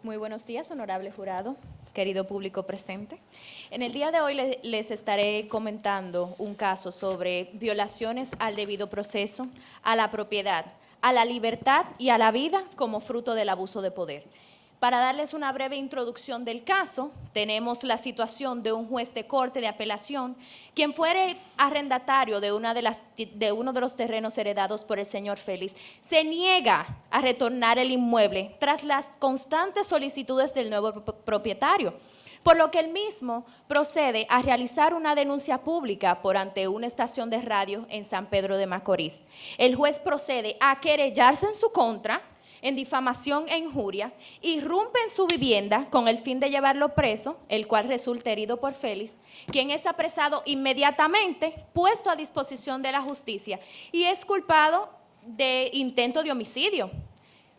Muy buenos días, honorable jurado, querido público presente. En el día de hoy les estaré comentando un caso sobre violaciones al debido proceso, a la propiedad, a la libertad y a la vida como fruto del abuso de poder. Para darles una breve introducción del caso, tenemos la situación de un juez de corte de apelación, quien fuere arrendatario de uno de los terrenos heredados por el señor Félix, se niega a retornar el inmueble tras las constantes solicitudes del nuevo propietario, por lo que él mismo procede a realizar una denuncia pública por ante una estación de radio en San Pedro de Macorís. El juez procede a querellarse en su contra, en difamación e injuria, irrumpe en su vivienda con el fin de llevarlo preso, el cual resulta herido por Félix, quien es apresado inmediatamente, puesto a disposición de la justicia y es culpado de intento de homicidio.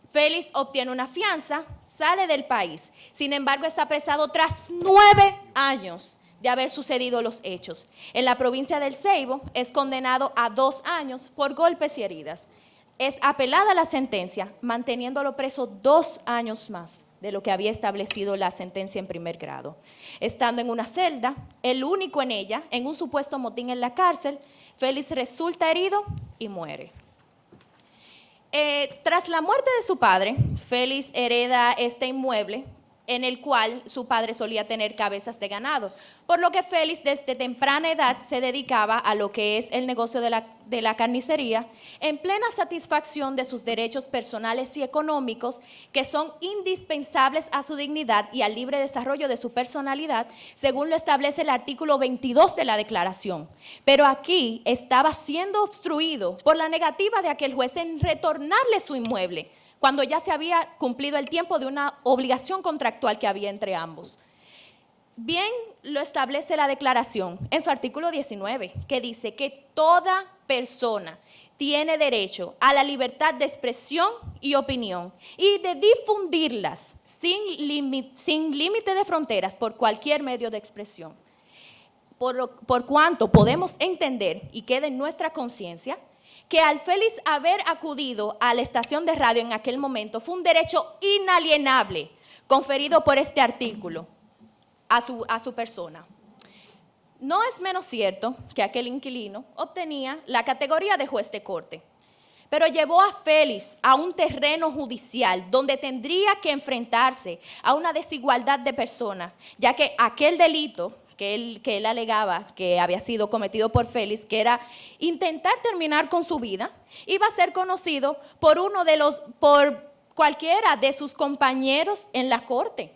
Félix obtiene una fianza, sale del país, sin embargo es apresado tras 9 años de haber sucedido los hechos. En la provincia del Ceibo es condenado a 2 años por golpes y heridas. Es apelada la sentencia, manteniéndolo preso 2 años más de lo que había establecido la sentencia en primer grado. Estando en una celda, el único en ella, en un supuesto motín en la cárcel, Félix resulta herido y muere. Tras la muerte de su padre, Félix hereda este inmueble en el cual su padre solía tener cabezas de ganado, por lo que Félix desde temprana edad se dedicaba a lo que es el negocio de la carnicería, en plena satisfacción de sus derechos personales y económicos que son indispensables a su dignidad y al libre desarrollo de su personalidad, según lo establece el artículo 22 de la declaración. Pero aquí estaba siendo obstruido por la negativa de aquel juez en retornarle su inmueble, cuando ya se había cumplido el tiempo de una obligación contractual que había entre ambos. Bien lo establece la declaración en su artículo 19, que dice que toda persona tiene derecho a la libertad de expresión y opinión y de difundirlas sin límite de fronteras por cualquier medio de expresión. Por cuanto podemos entender y quede en nuestra conciencia que al Félix haber acudido a la estación de radio en aquel momento fue un derecho inalienable conferido por este artículo a su persona. No es menos cierto que aquel inquilino obtenía la categoría de juez de corte, pero llevó a Félix a un terreno judicial donde tendría que enfrentarse a una desigualdad de personas, ya que aquel delito que él alegaba que había sido cometido por Félix, que era intentar terminar con su vida, iba a ser conocido por cualquiera de sus compañeros en la corte,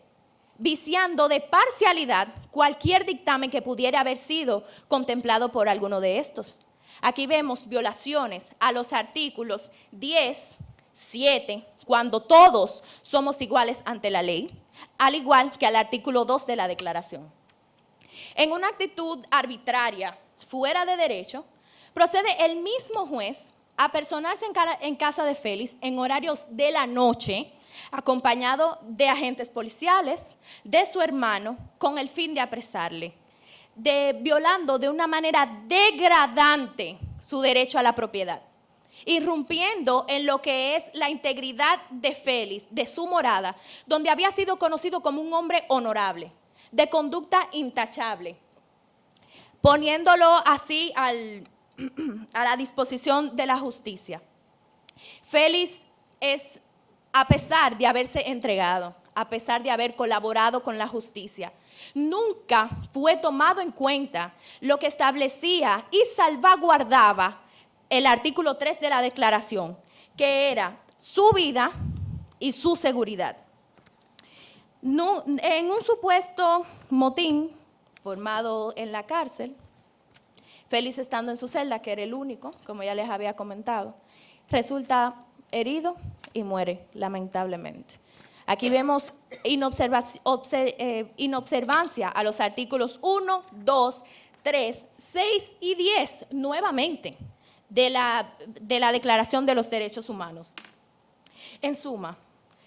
viciando de parcialidad cualquier dictamen que pudiera haber sido contemplado por alguno de estos. Aquí vemos violaciones a los artículos 10, 7, cuando todos somos iguales ante la ley, al igual que al artículo 2 de la declaración. En una actitud arbitraria, fuera de derecho, procede el mismo juez a personarse en casa de Félix en horarios de la noche, acompañado de agentes policiales, de su hermano, con el fin de apresarle, violando de una manera degradante su derecho a la propiedad, irrumpiendo en lo que es la integridad de Félix, de su morada, donde había sido conocido como un hombre honorable, de conducta intachable, poniéndolo así a la disposición de la justicia. Félix es, a pesar de haberse entregado, a pesar de haber colaborado con la justicia, nunca fue tomado en cuenta lo que establecía y salvaguardaba el artículo 3 de la declaración, que era su vida y su seguridad. No, en un supuesto motín formado en la cárcel, Félix, estando en su celda, que era el único, como ya les había comentado, resulta herido y muere, lamentablemente. Aquí vemos inobservancia a los artículos 1, 2, 3, 6 y 10, nuevamente, de la Declaración de los Derechos Humanos. En suma,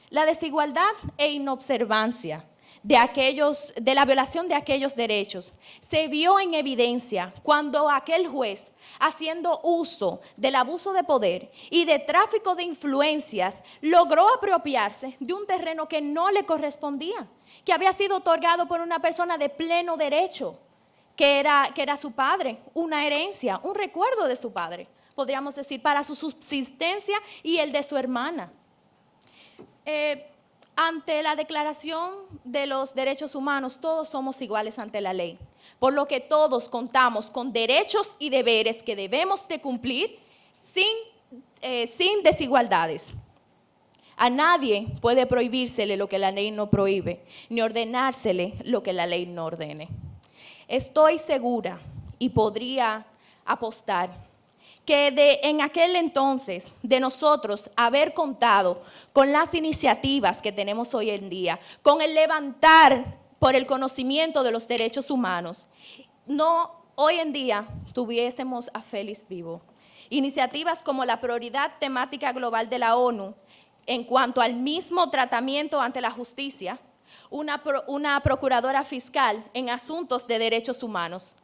la desigualdad e inobservancia de la violación de aquellos derechos se vio en evidencia cuando aquel juez, haciendo uso del abuso de poder y de tráfico de influencias, logró apropiarse de un terreno que no le correspondía, que había sido otorgado por una persona de pleno derecho, que era su padre, una herencia, un recuerdo de su padre, podríamos decir, para su subsistencia y el de su hermana. Ante la Declaración de los Derechos Humanos, todos somos iguales ante la ley, por lo que todos contamos con derechos y deberes que debemos de cumplir sin desigualdades. A nadie puede prohibírsele lo que la ley no prohíbe, ni ordenársele lo que la ley no ordene. Estoy segura y podría apostar que en aquel entonces de nosotros haber contado con las iniciativas que tenemos hoy en día, con el levantar por el conocimiento de los derechos humanos, no hoy en día tuviésemos a Félix vivo. Iniciativas como la prioridad temática global de la ONU en cuanto al mismo tratamiento ante la justicia, una procuradora fiscal en asuntos de derechos humanos.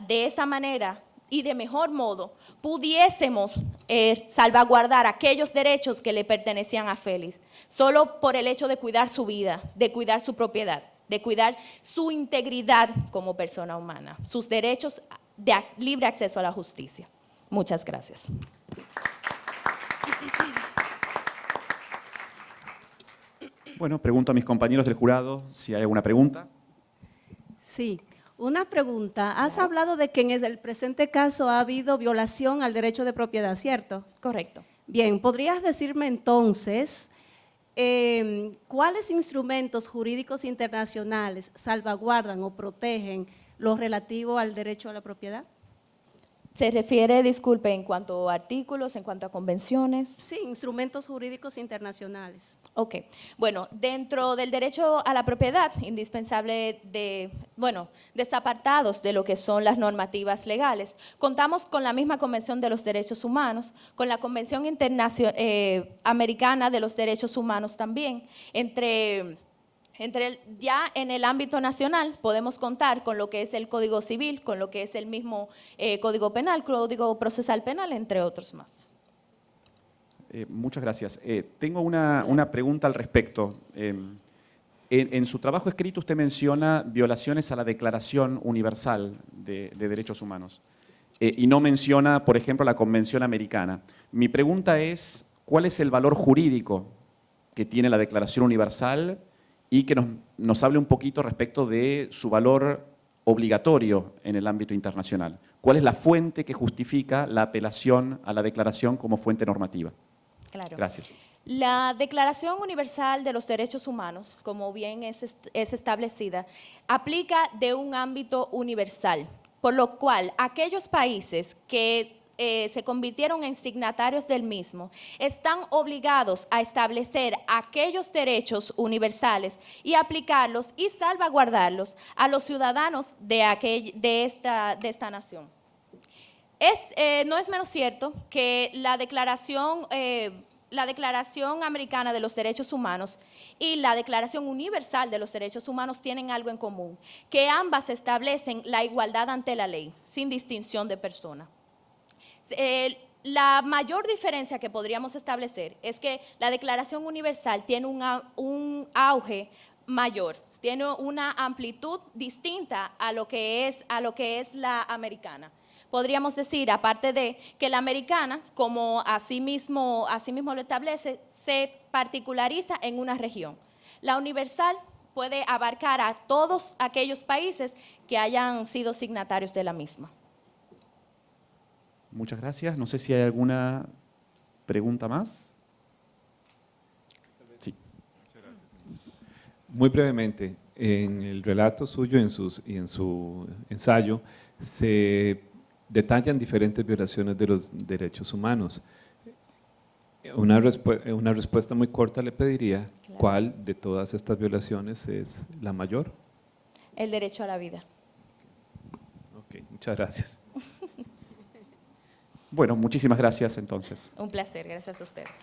De esa manera y de mejor modo pudiésemos salvaguardar aquellos derechos que le pertenecían a Félix, solo por el hecho de cuidar su vida, de cuidar su propiedad, de cuidar su integridad como persona humana, sus derechos de libre acceso a la justicia. Muchas gracias. Bueno, pregunto a mis compañeros del jurado si hay alguna pregunta. Sí, una pregunta. Has hablado de que en el presente caso ha habido violación al derecho de propiedad, ¿cierto? Correcto. Bien, ¿podrías decirme entonces cuáles instrumentos jurídicos internacionales salvaguardan o protegen lo relativo al derecho a la propiedad? ¿Se refiere, disculpe, en cuanto a artículos, en cuanto a convenciones? Sí, instrumentos jurídicos internacionales. Ok. Bueno, dentro del derecho a la propiedad, indispensable desapartados de lo que son las normativas legales, contamos con la misma Convención de los Derechos Humanos, con la Convención Americana de los Derechos Humanos también, ya en el ámbito nacional podemos contar con lo que es el Código Civil, con lo que es el mismo Código Penal, Código Procesal Penal, entre otros más. Muchas gracias. Tengo una pregunta al respecto. En su trabajo escrito usted menciona violaciones a la Declaración Universal de Derechos Humanos y no menciona, por ejemplo, la Convención Americana. Mi pregunta es, ¿cuál es el valor jurídico que tiene la Declaración Universal y que nos hable un poquito respecto de su valor obligatorio en el ámbito internacional? ¿Cuál es la fuente que justifica la apelación a la declaración como fuente normativa? Claro. Gracias. La Declaración Universal de los Derechos Humanos, como bien es establecida, aplica de un ámbito universal, por lo cual aquellos países que se convirtieron en signatarios del mismo, están obligados a establecer aquellos derechos universales y aplicarlos y salvaguardarlos a los ciudadanos de esta nación. No es menos cierto que la Declaración Americana de los Derechos Humanos y la Declaración Universal de los Derechos Humanos tienen algo en común, que ambas establecen la igualdad ante la ley, sin distinción de persona. La mayor diferencia que podríamos establecer es que la Declaración Universal tiene un auge mayor, tiene una amplitud distinta a lo que es la americana. Podríamos decir, aparte de que la americana, como así mismo lo establece, se particulariza en una región. La universal puede abarcar a todos aquellos países que hayan sido signatarios de la misma. Muchas gracias. No sé si hay alguna pregunta más. Sí. Muchas gracias. Muy brevemente, en el relato suyo y en su ensayo se detallan diferentes violaciones de los derechos humanos. Una respuesta muy corta le pediría, Claro. ¿cuál de todas estas violaciones es la mayor? El derecho a la vida. Ok, muchas gracias. Bueno, muchísimas gracias entonces. Un placer, gracias a ustedes.